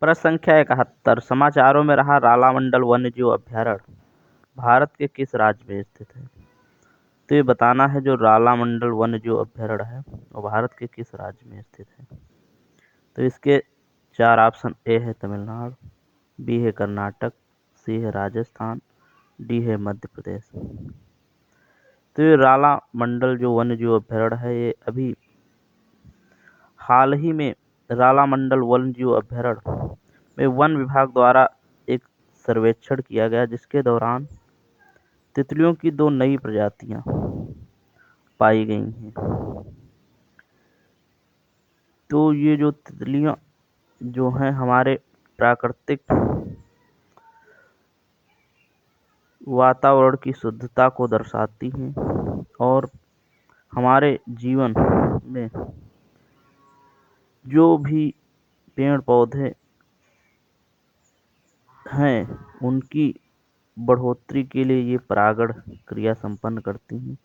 प्रश्न संख्या 71 समाचारों में रहा रालामंडल वन्यजीव अभयारण्य भारत के किस राज्य में स्थित है? तो ये बताना है जो रालामंडल वन्यजीव अभयारण्य है वो भारत के किस राज्य में स्थित है। तो इसके 4 ऑप्शन ए है तमिलनाडु, बी है कर्नाटक, सी है राजस्थान, डी है मध्य प्रदेश। तो ये रालामंडल जो वन्यजीव अभयारण्य है ये अभी हाल ही में रालामंडल वन्यजीव अभयारण्य में वन विभाग द्वारा एक सर्वेक्षण किया गया जिसके दौरान तितलियों की 2 नई प्रजातियां पाई गई हैं। तो ये जो तितलियां जो हैं हमारे प्राकृतिक वातावरण की शुद्धता को दर्शाती हैं और हमारे जीवन में जो भी पेड़ पौधे हैं उनकी बढ़ोतरी के लिए ये परागण क्रिया संपन्न करती हैं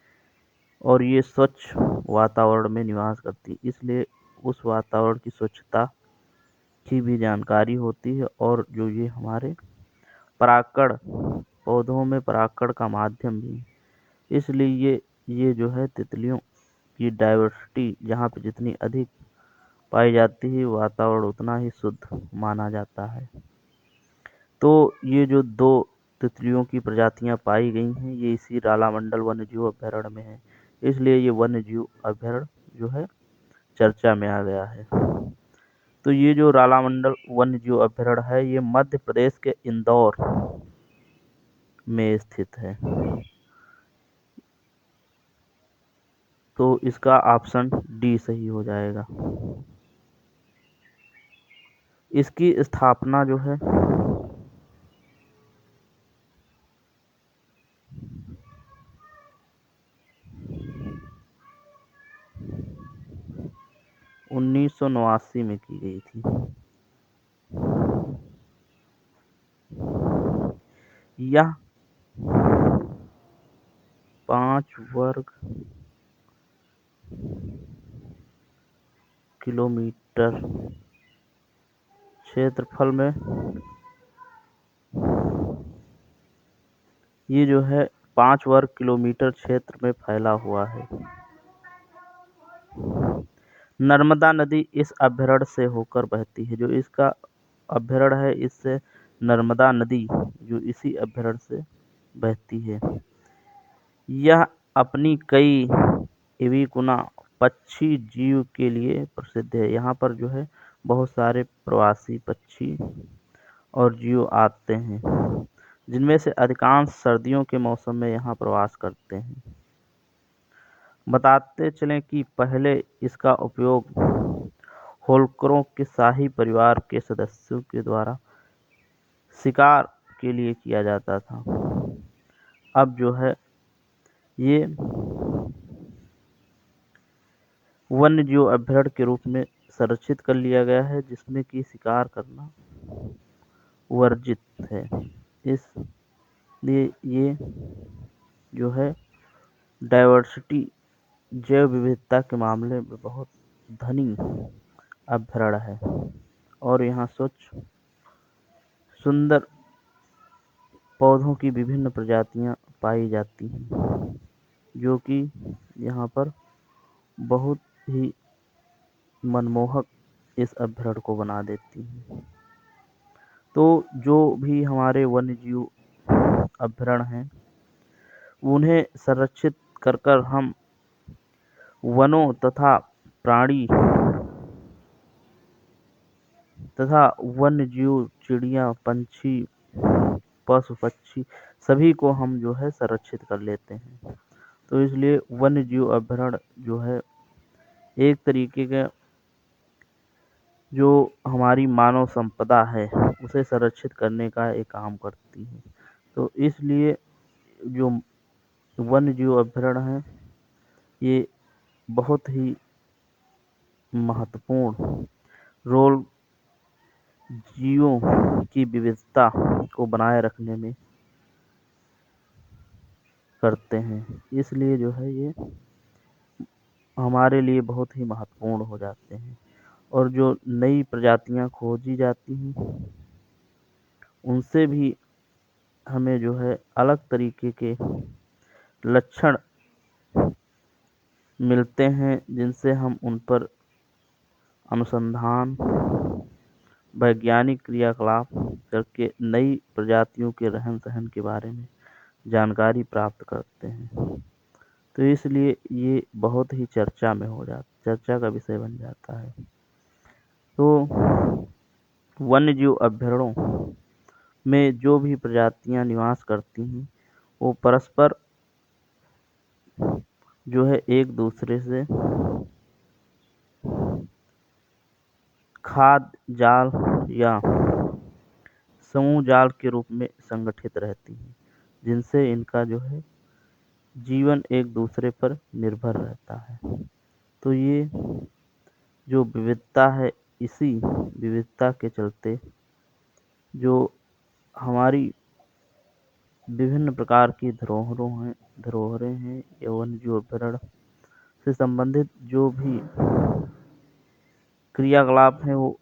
और ये स्वच्छ वातावरण में निवास करती है, इसलिए उस वातावरण की स्वच्छता की भी जानकारी होती है और जो ये हमारे परागण पौधों में परागण का माध्यम भी है। इसलिए ये जो है तितलियों की डाइवर्सिटी जहाँ पे जितनी अधिक पाई जाती है वातावरण उतना ही शुद्ध माना जाता है। तो ये जो 2 तितलियों की प्रजातियां पाई गई हैं ये इसी रालामंडल वन्यजीव अभयारण्य में है, इसलिए ये वन्यजीव अभयारण्य जो है चर्चा में आ गया है। तो ये जो रालामंडल वन्यजीव अभयारण्य है ये मध्य प्रदेश के इंदौर में स्थित है। तो इसका ऑप्शन डी सही हो जाएगा। इसकी स्थापना जो है 1989 में की गई थी। यह 5 वर्ग किलोमीटर क्षेत्रफल में ये जो है 5 वर्ग किलोमीटर क्षेत्र में फैला हुआ है। नर्मदा नदी इस अभयारण्य से होकर बहती है। जो इसका अभयारण्य है इससे नर्मदा नदी जो इसी अभयारण्य से बहती है। यह अपनी कई एविकुना पक्षी जीव के लिए प्रसिद्ध है। यहाँ पर जो है बहुत सारे प्रवासी पक्षी और जीव आते हैं जिनमें से अधिकांश सर्दियों के मौसम में यहाँ प्रवास करते हैं। बताते चलें कि पहले इसका उपयोग होल्करों के शाही परिवार के सदस्यों के द्वारा शिकार के लिए किया जाता था। अब जो है ये वन्यजीव अभयारण्य के रूप में संरक्षित कर लिया गया है जिसमें कि शिकार करना वर्जित है। इसलिए ये जो है डाइवर्सिटी जैव विविधता के मामले में बहुत धनी अभयारण्य है और यहाँ स्वच्छ सुंदर पौधों की विभिन्न प्रजातियां पाई जाती हैं जो कि यहाँ पर बहुत ही मनमोहक इस अभयारण्य को बना देती हैं। तो जो भी हमारे वन्यजीव अभयारण्य हैं उन्हें संरक्षित कर हम वनों तथा प्राणी तथा वन्यजीव चिड़िया पंछी पशु पक्षी सभी को हम जो है संरक्षित कर लेते हैं। तो इसलिए वन्यजीव अभयारण्य जो है एक तरीके का जो हमारी मानव संपदा है उसे संरक्षित करने का एक काम करती है। तो इसलिए जो वन्यजीव अभयारण्य है ये बहुत ही महत्वपूर्ण रोल जीवों की विविधता को बनाए रखने में करते हैं। इसलिए जो है ये हमारे लिए बहुत ही महत्वपूर्ण हो जाते हैं और जो नई प्रजातियां खोजी जाती हैं उनसे भी हमें जो है अलग तरीके के लक्षण मिलते हैं, जिनसे हम उन पर अनुसंधान, वैज्ञानिक क्रियाकलाप करके नई प्रजातियों के रहन-सहन के बारे में जानकारी प्राप्त करते हैं। तो इसलिए ये बहुत ही चर्चा का विषय बन जाता है। तो वन्यजीव अभयारण्यों में जो भी प्रजातियां निवास करती हैं, वो परस्पर जो है एक दूसरे से खाद्य जाल या समूह जाल के रूप में संगठित रहती हैं, जिनसे इनका जो है जीवन एक दूसरे पर निर्भर रहता है। तो ये जो विविधता है, इसी विविधता के चलते जो हमारी विभिन्न प्रकार की धरोहरें हैं या वन्यजीव अभयारण्य से संबंधित जो भी क्रियाकलाप हैं, वो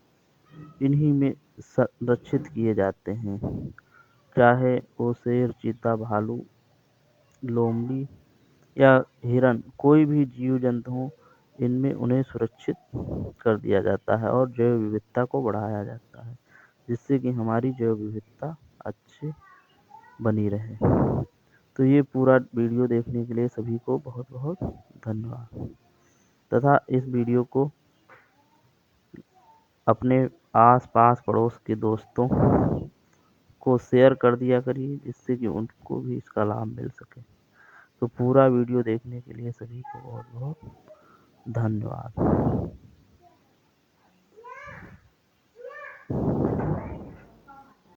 इन्हीं में संरक्षित किए जाते हैं। चाहे वो शेर, चीता, भालू, लोमड़ी या हिरन, कोई भी जीव जंतु हो, इनमें उन्हें सुरक्षित कर दिया जाता है और जैव विविधता को बढ़ाया जाता है, जिससे कि हमारी जैव विविधता अच्छी बनी रहे। तो ये पूरा वीडियो देखने के लिए सभी को बहुत बहुत धन्यवाद, तथा इस वीडियो को अपने आस पास पड़ोस के दोस्तों को शेयर कर दिया करिए, जिससे कि उनको भी इसका लाभ मिल सके। तो पूरा वीडियो देखने के लिए सभी को बहुत बहुत धन्यवाद।